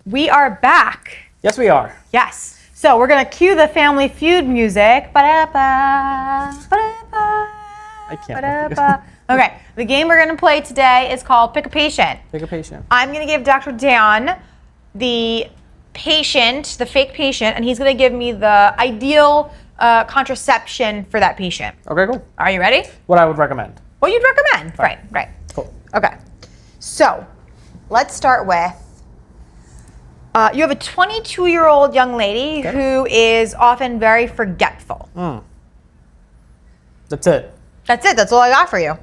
We are back. Yes, we are. Yes. So we're going to cue the Family Feud music. Ba-da-ba, ba-da-ba, I can't. ba-da-ba. Okay. The game we're going to play today is called Pick a Patient. Pick a patient. I'm going to give Dr. Dan the patient, the fake patient, and he's going to give me the ideal contraception for that patient. Okay, cool. Are you ready? What I would recommend. What you'd recommend. Right. Cool. Okay. So let's start with, you have a 22-year-old young lady who is often very forgetful. That's it. That's it. That's all I got for you.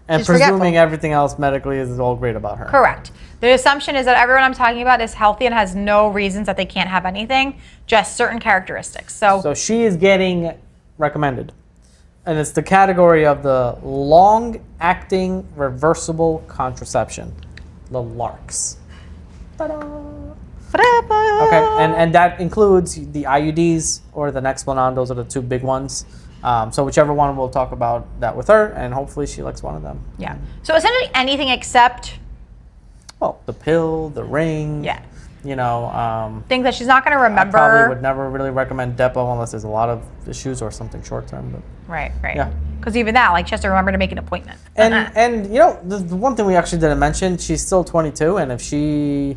And She's presuming forgetful. everything else medically is all great about her. Correct. The assumption is that everyone I'm talking about is healthy and has no reasons that they can't have anything, just certain characteristics. So she is getting recommended. And it's the category of the long-acting reversible contraception, the LARCs. Ta-da! Okay, and that includes the IUDs or the Nexplanon. Those are the two big ones. So whichever one, we'll talk about that with her, and hopefully she likes one of them. Yeah. So essentially anything except... Well, the pill, the ring. Yeah. You know. Things that she's not going to remember. I probably would never really recommend Depo unless there's a lot of issues or something short-term. But Right. Yeah. Because even that, like, she has to remember to make an appointment. And you know, the one thing we actually didn't mention, she's still 22, and if she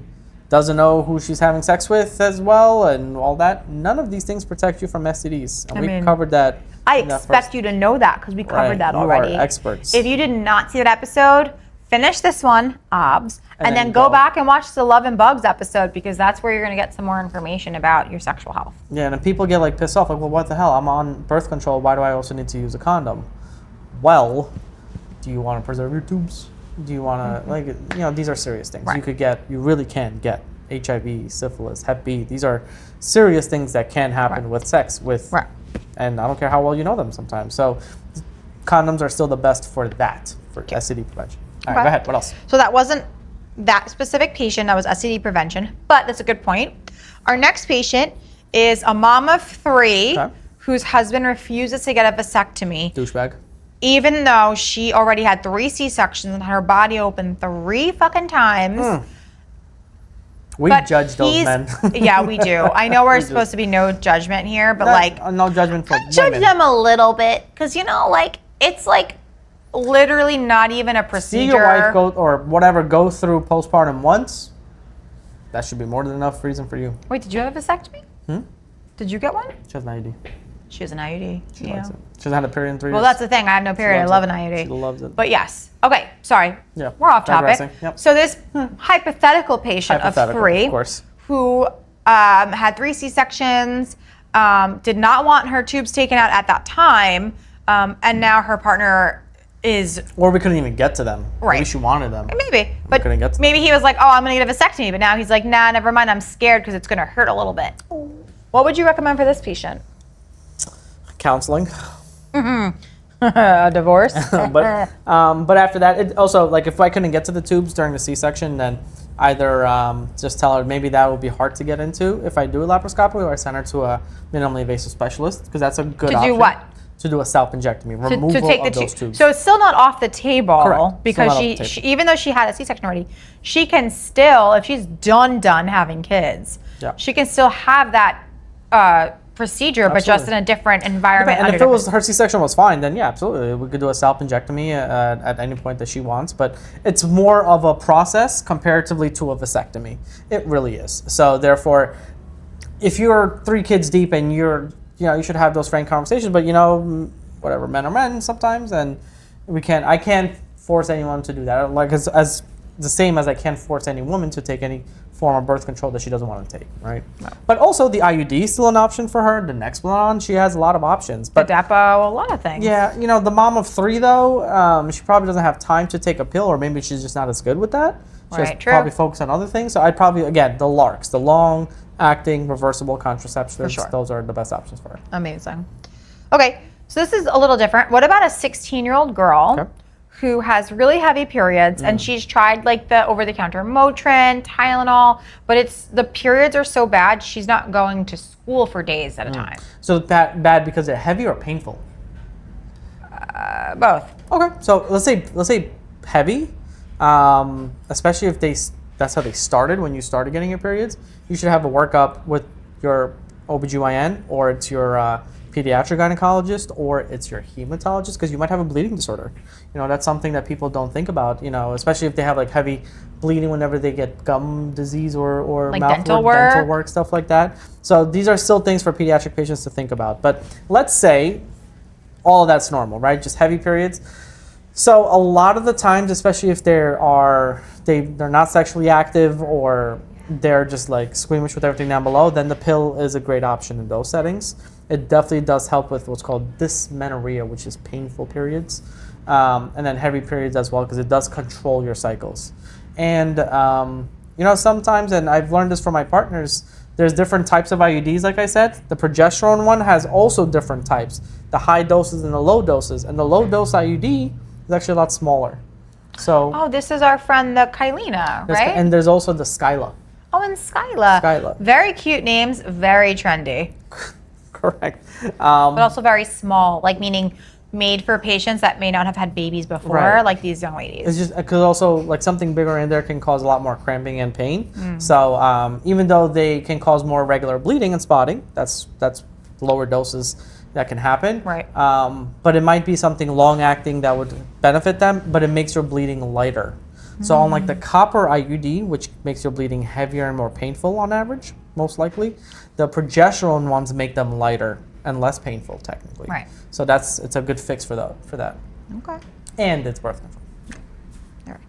doesn't know who she's having sex with as well and all that, none of these things protect you from STDs. And we covered that. I expect you to know that because we covered that already. You are experts. If you did not see that episode, finish this one, OBS, and then go back and watch the Love and Bugs episode because that's where you're going to get some more information about your sexual health. Yeah, and people get like pissed off, like, well, what the hell? I'm on birth control. Why do I also need to use a condom? Well, do you want to preserve your tubes? Do you want to, like, you know, these are serious things. Right. You really can get HIV, syphilis, Hep B. These are serious things that can happen with sex. And I don't care how well you know them sometimes. So condoms are still the best for that, for STD prevention. All right, go ahead. What else? So that wasn't that specific patient. That was STD prevention. But that's a good point. Our next patient is a mom of 3 whose husband refuses to get a vasectomy. Douchebag. Even though she already had 3 C-sections and had her body open 3 fucking times. We judge those men. Yeah, we do. I know we're supposed to be no judgment here, but no judgment for women. Judge them a little bit, because you know, like, it's like literally not even a procedure. See your wife go through postpartum once. That should be more than enough reason for you. Wait, did you have a vasectomy? Did you get one? She has an IUD. She has an IUD. She likes it. She hasn't had a period in 3 years. Well, that's the thing. I have no period. I love an IUD. She loves it. But yes. Okay, sorry. Yeah. We're off topic. Yep. So this hypothetical patient of 3 of course, who had 3 C-sections, did not want her tubes taken out at that time, and now her partner is... Or we couldn't even get to them. Right. Maybe she wanted them. Maybe. But couldn't get to maybe he was like, oh, I'm going to get a vasectomy. But now he's like, nah, never mind. I'm scared because it's going to hurt a little bit. What would you recommend for this patient? Counseling. A divorce. but after that, it also, like, if I couldn't get to the tubes during the C-section, then either just tell her maybe that will be hard to get into if I do a laparoscopy, or I send her to a minimally invasive specialist, because that's a good option. To do what? To do a self-injectomy, removal to take of the those tubes. So it's still not off the table. Correct. Because she even though she had a C-section already, she can still, if she's done having kids, she can still have that procedure, but just in a different environment. And if it was her C-section was fine, then yeah, absolutely, we could do a self-injectomy at any point that she wants. But it's more of a process comparatively to a vasectomy. It really is. So therefore, if you're 3 kids deep and you should have those frank conversations. But whatever, men are men sometimes, and I can't force anyone to do that. Like as the same as I can't force any woman to take any form of birth control that she doesn't want to take, right? No. But also the IUD is still an option for her. The Nexplanon, she has a lot of options. But the Depo, a lot of things. Yeah, the mom of 3 though, she probably doesn't have time to take a pill, or maybe she's just not as good with that. She has probably focus on other things. So I'd probably, again, the LARCs, the long-acting reversible contraceptives. For sure. Those are the best options for her. Amazing. Okay, so this is a little different. What about a 16-year-old girl who has really heavy periods, and she's tried like the over-the-counter Motrin, Tylenol, but the periods are so bad she's not going to school for days at a time. So bad because they're heavy or painful? Both. Okay, so let's say heavy, especially if they that's how they started when you started getting your periods, you should have a workup with your OBGYN, or it's your pediatric gynecologist, or it's your hematologist, because you might have a bleeding disorder. You know, that's something that people don't think about, you know, especially if they have like heavy bleeding whenever they get gum disease or like mouth dental work, stuff like that. So these are still things for pediatric patients to think about. But let's say all of that's normal, right? Just heavy periods. So a lot of the times, especially if they're not sexually active, or they're just like squeamish with everything down below, then the pill is a great option in those settings. It definitely does help with what's called dysmenorrhea, which is painful periods, and then heavy periods as well, because it does control your cycles. And you know, sometimes, and I've learned this from my partners, there's different types of IUDs, like I said. The progesterone one has also different types, the high doses and the low doses. And the low dose IUD is actually a lot smaller. So Oh, this is our friend, the Kylina, right? And there's also the Skyla. Oh, and Skyla. Skyla. Very cute names, very trendy. Correct. But also very small, like meaning made for patients that may not have had babies before, Right. like these young ladies. It's just because also like something bigger in there can cause a lot more cramping and pain. So even though they can cause more regular bleeding and spotting, that's lower doses that can happen. Right. But it might be something long acting that would benefit them, but it makes your bleeding lighter. So unlike the copper IUD, which makes your bleeding heavier and more painful on average, most likely, the progesterone ones make them lighter and less painful technically. Right. So it's a good fix for that. Okay. And it's birth control. All right.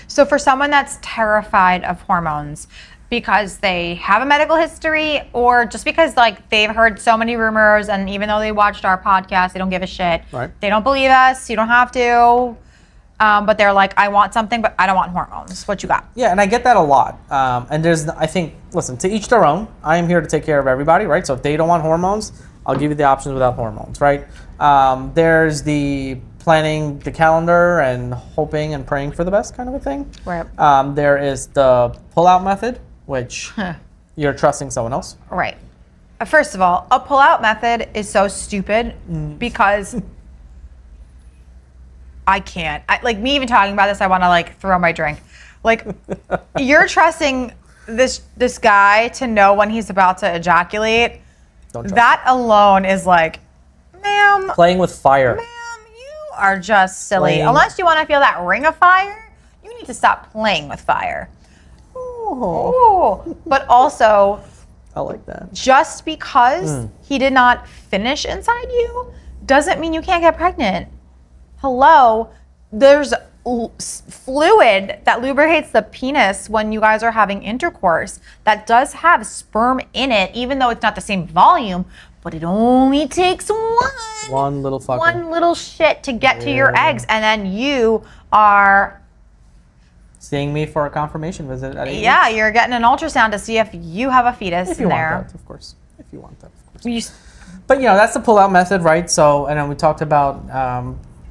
So for someone that's terrified of hormones because they have a medical history, or just because like they've heard so many rumors, and even though they watched our podcast, they don't give a shit. Right. They don't believe us. You don't have to. But they're like, I want something, but I don't want hormones. What you got? Yeah, and I get that a lot. And I think, listen, to each their own. I am here to take care of everybody, right? So if they don't want hormones, I'll give you the options without hormones, right? There's the planning the calendar and hoping and praying for the best kind of a thing. Right. There is the pull-out method, which you're trusting someone else. Right. First of all, a pull-out method is so stupid because I can't. Like me even talking about this, I want to like throw my drink. Like you're trusting this guy to know when he's about to ejaculate. Don't trust That alone is like, ma'am, Playing with fire. you are just silly. Playing- Unless you want to feel that ring of fire, you need to stop playing with fire. Oh, Ooh. But also, I like that. just because he did not finish inside you doesn't mean you can't get pregnant. Hello, there's fluid that lubricates the penis when you guys are having intercourse that does have sperm in it, even though it's not the same volume, but it only takes One little fucker. one little shit to get to your eggs, and then you are Seeing me for a confirmation visit at 8 yeah, weeks. you're getting an ultrasound to see if you have a fetus If in you want there. that, of course. If you want that, of course. You, But you know, that's the pull-out method, right? So, and then we talked about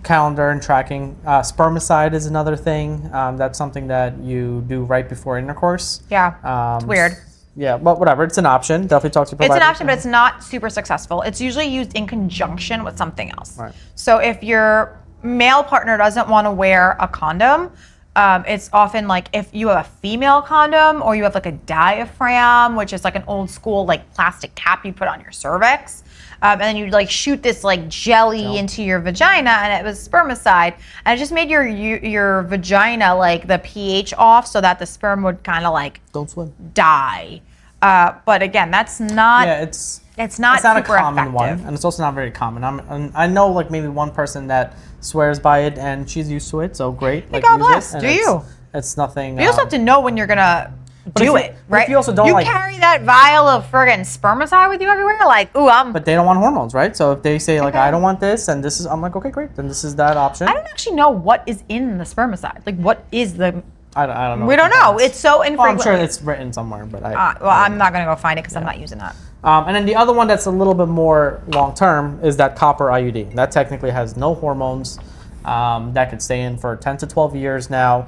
calendar and tracking. Spermicide is another thing. That's something that you do right before intercourse. yeah, it's weird. Yeah, but whatever. It's an option. Definitely talk to your provider. It's an option, but it's not super successful. It's usually used in conjunction with something else. Right. So if your male partner doesn't want to wear a condom, it's often like if you have a female condom, or you have like a diaphragm, which is like an old school like plastic cap you put on your cervix. And then you like shoot this like jelly into your vagina, and it was spermicide, and it just made your vagina like the pH off, so that the sperm would kind of like Don't swim. die. But again, that's not. Yeah, it's not a super common effective. one, and it's also not very common. I know like maybe one person that swears by it, and she's used to it, so great. Like, God use bless. it, and Do it's- you? It's nothing. You also have to know when you're gonna do if it, but right? if you also don't like- carry that vial of friggin' spermicide with you everywhere, like, ooh, But they don't want hormones, right? So if they say like, Okay. I don't want this, and this is, I'm like, okay, great, then this is that option. I don't actually know what is in the spermicide. Like, what is the? I don't know. We don't know. It's so Well, I'm infrequent. sure it's written somewhere, but Well, I'm not gonna go find it because I'm not using that. And then the other one that's a little bit more long term is that copper IUD. That technically has no hormones. That could stay in for 10 to 12 years now.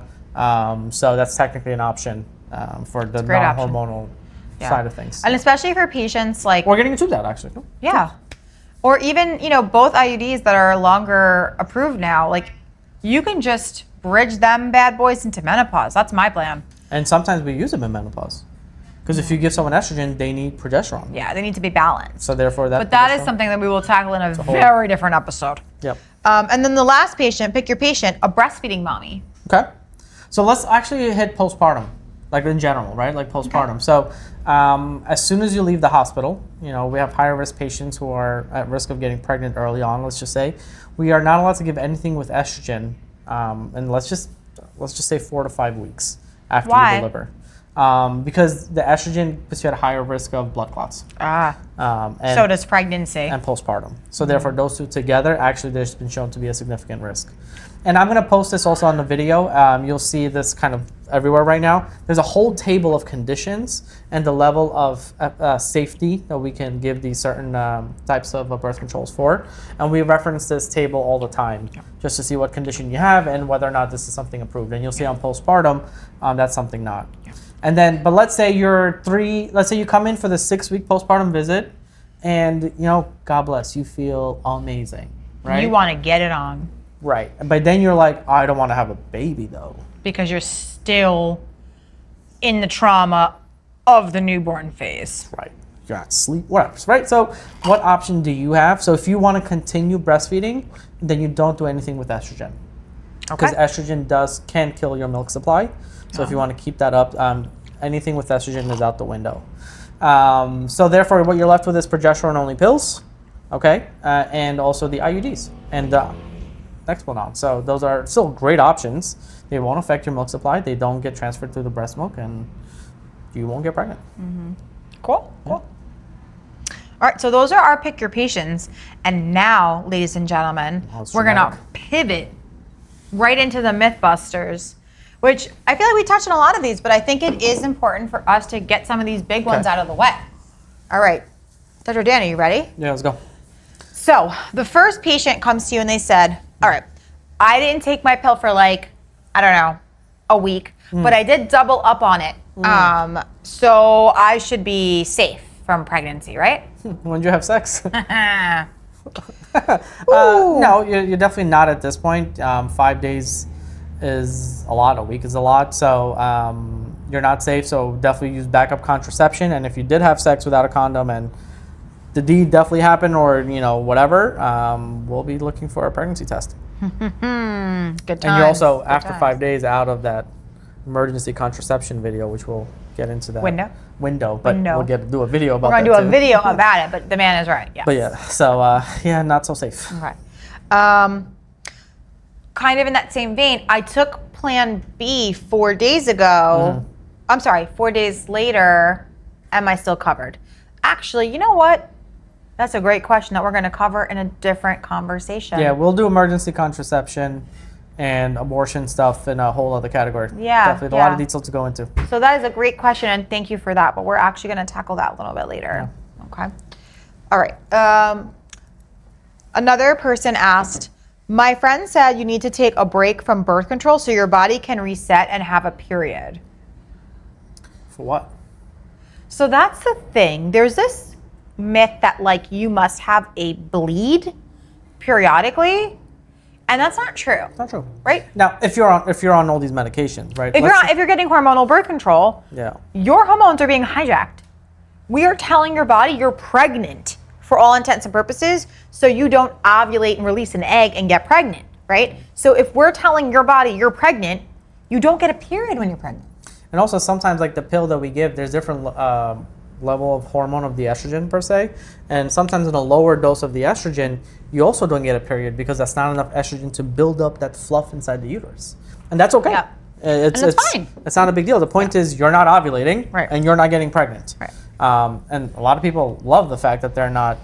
So that's technically an option for the great option. non-hormonal side of things. And especially for patients like, We're getting into that actually. yeah, or even both IUDs that are longer approved now. Like, you can just bridge them bad boys into menopause. That's my plan. And sometimes we use them in menopause. Because if you give someone estrogen, they need progesterone. Yeah, they need to be balanced. So therefore But that is something that we will tackle in a very different episode. Yep. And then the last patient, pick your patient, a breastfeeding mommy. Okay. So let's actually hit postpartum, like in general, right? Like postpartum. Okay. So as soon as you leave the hospital, we have higher risk patients who are at risk of getting pregnant early on, let's just say. We are not allowed to give anything with estrogen, and let's just say 4 to 5 weeks after you deliver. Because the estrogen puts you at a higher risk of blood clots. And so does pregnancy. And postpartum. So therefore, those two together, actually, there's been shown to be a significant risk. And I'm going to post this also on the video. You'll see this kind of everywhere right now. There's a whole table of conditions and the level of safety that we can give these certain types of birth controls for. And we reference this table all the time just to see what condition you have and whether or not this is something approved. And you'll see on postpartum, that's something not. And then, but let's say you come in for the 6-week postpartum visit and, God bless, you feel amazing, right? You want to get it on. Right. But then you're like, I don't want to have a baby though. Because you're still in the trauma of the newborn phase. Right. You're not sleep, whatever, right? So what option do you have? So if you want to continue breastfeeding, then you don't do anything with estrogen. Because estrogen can kill your milk supply. So if you want to keep that up, anything with estrogen is out the window. So therefore, what you're left with is progesterone-only pills, okay, and also the IUDs and Nexplanon. So those are still great options. They won't affect your milk supply. They don't get transferred through the breast milk, and you won't get pregnant. Mm-hmm. Cool. All right, so those are our pick your patients. And now, ladies and gentlemen, we're going to pivot right into the Mythbusters, which I feel like we touched on a lot of these, but I think it is important for us to get some of these big ones out of the way. All right. Dr. Dan, are you ready? Yeah, let's go. So the first patient comes to you and they said, all right, I didn't take my pill for a week, but I did double up on it. So I should be safe from pregnancy, right? When did you have sex? No, you're definitely not at this point. 5 days is a lot, a week is a lot, so you're not safe, so definitely use backup contraception. And if you did have sex without a condom and the deed definitely happened or whatever, we'll be looking for a pregnancy test. Good times. And you're also, after 5 days, out of that emergency contraception video, which we'll get into that window, but we'll do a video about that. We're going to do a video about it, but the man is right, yes. But yeah, so not so safe. Okay. Kind of in that same vein, I took Plan B 4 days ago. I'm sorry, 4 days later. Am I still covered? Actually, you know what? That's a great question that we're going to cover in a different conversation. Yeah, we'll do emergency contraception and abortion stuff in a whole other category. Yeah. Definitely a lot of detail to go into. So that is a great question, and thank you for that. But we're actually going to tackle that a little bit later. Yeah. Okay. All right. Another person asked, my friend said you need to take a break from birth control so your body can reset and have a period. For what? So that's the thing. There's this myth that you must have a bleed periodically, and that's not true. Not true. Right? Now, if you're on all these medications, right? If you're getting hormonal birth control, your hormones are being hijacked. We are telling your body you're pregnant for all intents and purposes, so you don't ovulate and release an egg and get pregnant, right? So if we're telling your body you're pregnant, you don't get a period when you're pregnant. And also sometimes the pill that we give, there's different level of hormone of the estrogen per se. And sometimes in a lower dose of the estrogen, you also don't get a period because that's not enough estrogen to build up that fluff inside the uterus. And that's okay. Yeah. It's fine. It's not a big deal. The point is you're not ovulating and you're not getting pregnant. Right. And a lot of people love the fact that they're not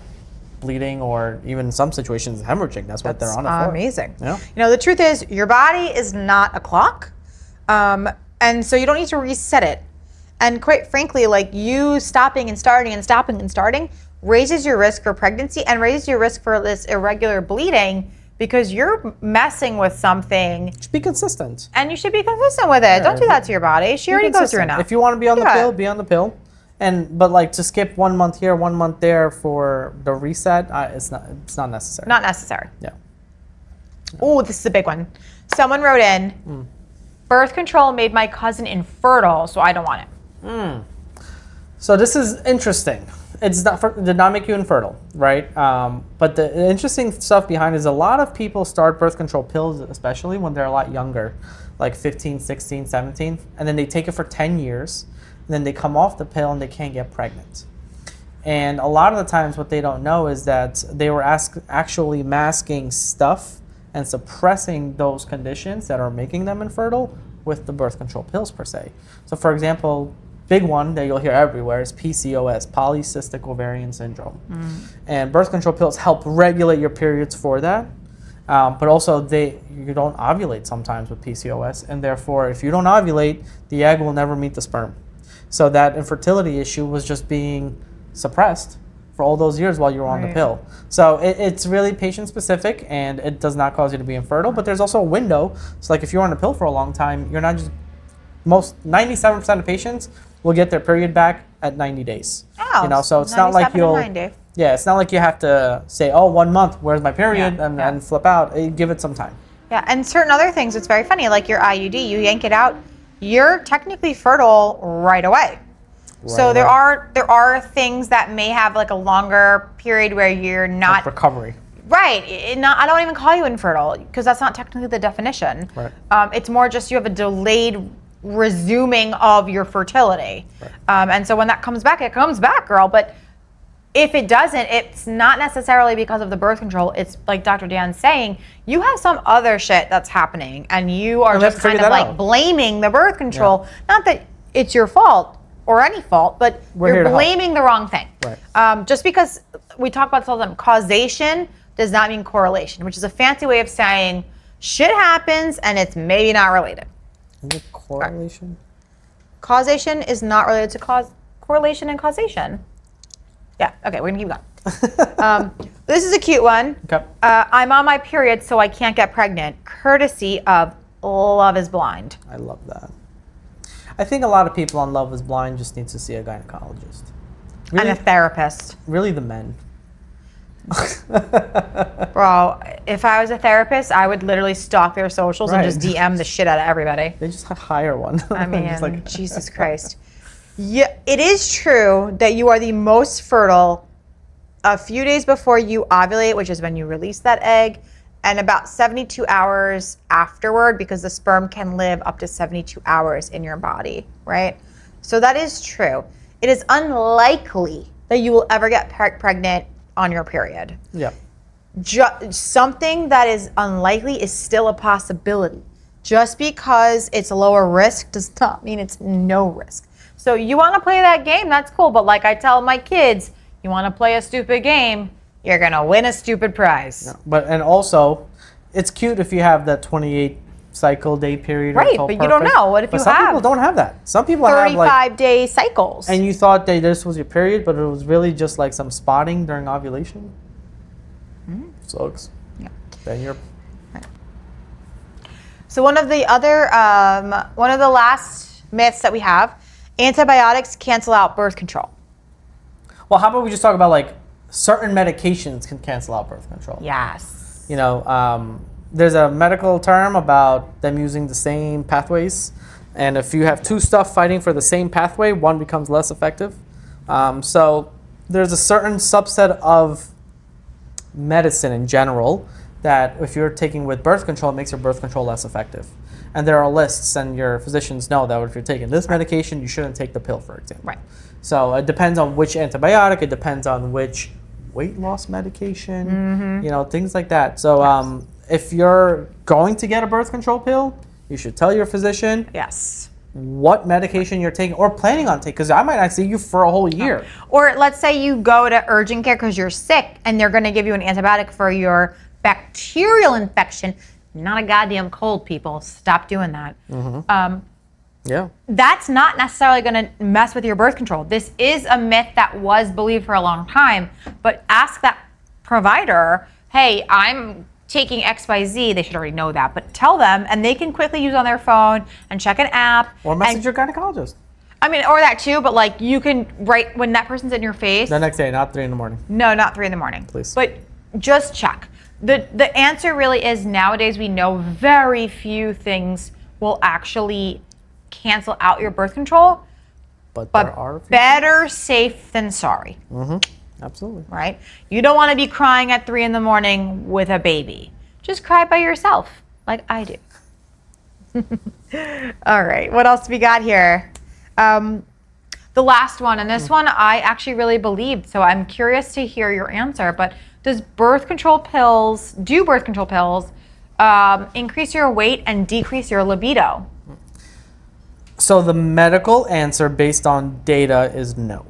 bleeding or even in some situations hemorrhaging. That's what they're on it for. Amazing. Yeah. The truth is your body is not a clock. And so you don't need to reset it. And quite frankly, you stopping and starting and stopping and starting raises your risk for pregnancy and raises your risk for this irregular bleeding because you're messing with something. Just be consistent. And you should be consistent with it. Yeah, don't do that to your body. She already goes through enough. If you want to be on the pill, be on the pill. But to skip 1 month here, 1 month there for the reset, it's not necessary. Not necessary. Yeah. Oh, this is a big one. Someone wrote in, birth control made my cousin infertile, so I don't want it. So this is interesting. It did not make you infertile, right? But the interesting stuff behind it is a lot of people start birth control pills, especially when they're a lot younger, like 15, 16, 17, and then they take it for 10 years, and then they come off the pill and they can't get pregnant. And a lot of the times what they don't know is that they were actually masking stuff and suppressing those conditions that are making them infertile with the birth control pills per se. So for example, big one that you'll hear everywhere is PCOS, polycystic ovarian syndrome. And birth control pills help regulate your periods for that. But also you don't ovulate sometimes with PCOS, and therefore if you don't ovulate, the egg will never meet the sperm. So that infertility issue was just being suppressed for all those years while you were on the pill. So it's really patient specific, and it does not cause you to be infertile, but there's also a window. So like if you're on the pill for a long time, you're not just, 97% of patients will get their period back at 90 days. Oh, so it's not like it's not like you have to say, 1 month, where's my period, and flip out. Give it some time. Yeah, and certain other things, it's very funny, like your IUD, you yank it out, you're technically fertile right away. So there are things that may have like a longer period where you're not like recovery. Right. I don't even call you infertile because that's not technically the definition. Right. It's more just you have a delayed resuming of your fertility. Right. And so when that comes back, it comes back, girl. But if it doesn't, it's not necessarily because of the birth control. It's like Dr. Dan's saying, you have some other shit that's happening and you are just kind of like blaming the birth control. Yeah. Not that it's your fault or any fault, but you're blaming the wrong thing. Right. Just because we talk about all the time, causation does not mean correlation, which is a fancy way of saying shit happens and it's maybe not related. Is it correlation? Right. Causation is not related to correlation and causation. Yeah, okay, we're gonna keep going. This is a cute one. Okay. I'm on my period, so I can't get pregnant, courtesy of Love is Blind. I love that. I think a lot of people on Love is Blind just need to see a gynecologist. Really, and a therapist. Really the men. Bro, if I was a therapist, I would literally stalk their socials and just DM the shit out of everybody. They just hire one. I mean, Jesus Christ. Yeah, it is true that you are the most fertile a few days before you ovulate, which is when you release that egg, and about 72 hours afterward, because the sperm can live up to 72 hours in your body, right? So that is true. It is unlikely that you will ever get pregnant on your period. Yeah. Something that is unlikely is still a possibility. Just because it's a lower risk does not mean it's no risk. So you want to play that game, that's cool. But like I tell my kids, you want to play a stupid game, you're going to win a stupid prize. Yeah, and also, it's cute if you have that 28 cycle day period. Right, but you don't know. What if some people don't have that. Some people have 35-day cycles. And you thought that this was your period, but it was really just like some spotting during ovulation. Sucks. Yeah. Then you're... Right. So one of the last myths that we have, antibiotics cancel out birth control. Well, how about we just talk about like certain medications can cancel out birth control? Yes. There's a medical term about them using the same pathways. And if you have two stuff fighting for the same pathway, one becomes less effective. So there's a certain subset of medicine in general that if you're taking with birth control, it makes your birth control less effective. And there are lists, and your physicians know that if you're taking this medication, you shouldn't take the pill, for example. Right. So it depends on which antibiotic, it depends on which weight loss medication, things like that. So if you're going to get a birth control pill, you should tell your physician what medication you're taking or planning on taking, because I might not see you for a whole year. Or let's say you go to urgent care because you're sick and they're going to give you an antibiotic for your bacterial infection, not a goddamn cold, people. Stop doing that. That's not necessarily going to mess with your birth control. This is a myth that was believed for a long time, but ask that provider, hey, I'm taking XYZ, they should already know that, but tell them, and they can quickly use on their phone and check an app. Or message your gynecologist. I mean, or that too, but like you can write when that person's in your face. The next day, not 3 a.m. No, not 3 a.m. Please. But just check. The answer really is nowadays we know very few things will actually cancel out your birth control. But there are better safe than sorry. Absolutely. Right? You don't want to be crying at 3 a.m. with a baby. Just cry by yourself, like I do. All right, what else do we got here? The last one, and this one I actually really believed, so I'm curious to hear your answer, but do birth control pills increase your weight and decrease your libido? So the medical answer based on data is no.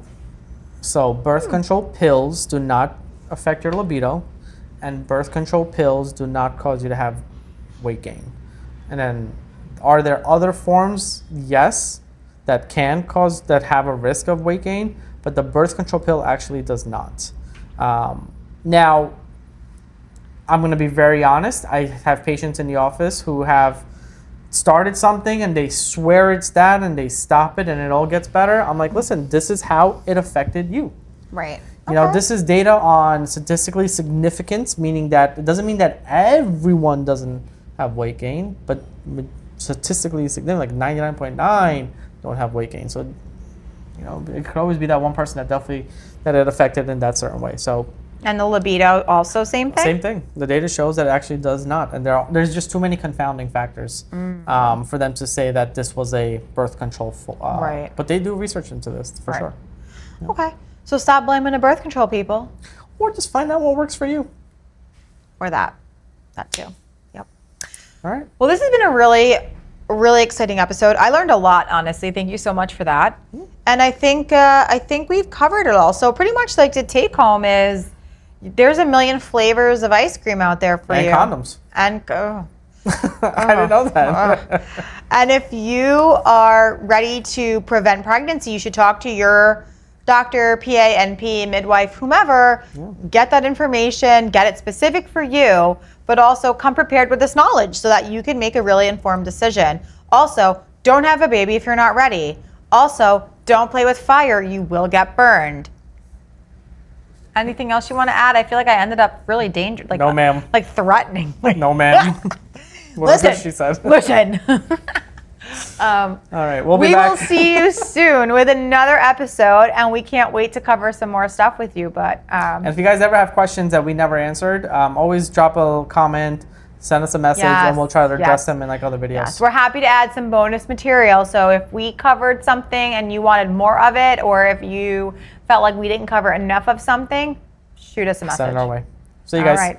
So birth control pills do not affect your libido, and birth control pills do not cause you to have weight gain. And then, are there other forms? Yes, that have a risk of weight gain, but the birth control pill actually does not. Now, I'm going to be very honest. I have patients in the office who have started something and they swear it's that and they stop it and it all gets better. I'm like, listen, this is how it affected you. Right. You know, this is data on statistically significance, meaning that it doesn't mean that everyone doesn't have weight gain, but statistically significant, like 99.9 don't have weight gain. So, you know, it could always be that one person that it affected in that certain way. So. And the libido also same thing? Same thing. The data shows that it actually does not. And there's just too many confounding factors for them to say that this was a birth control. Right. But they do research into this for sure. Yeah. Okay. So stop blaming the birth control people. Or just find out what works for you. Or that. That too. Yep. All right. Well, this has been a really exciting episode. I learned a lot, honestly. Thank you so much for that. And I think we've covered it all. So pretty much like the take home is there's a million flavors of ice cream out there for you. And condoms. And I didn't know that. And if you are ready to prevent pregnancy, you should talk to your doctor, PA, NP, midwife, whomever. Get that information, get it specific for you, but also come prepared with this knowledge so that you can make a really informed decision. Also, don't have a baby if you're not ready. Also, don't play with fire. You will get burned. Anything else you want to add? I feel like I ended up really dangerous. Like, no, ma'am. Like threatening. No, ma'am. Listen, she said. Listen. All right, we'll be we back. will see you soon with another episode, and we can't wait to cover some more stuff with you. But and if you guys ever have questions that we never answered, always drop a comment, send us a message, and we'll try to address them in like other videos. Yes, we're happy to add some bonus material. So if we covered something and you wanted more of it, or if you felt like we didn't cover enough of something, shoot us a message. Send it our way. See you guys. All right.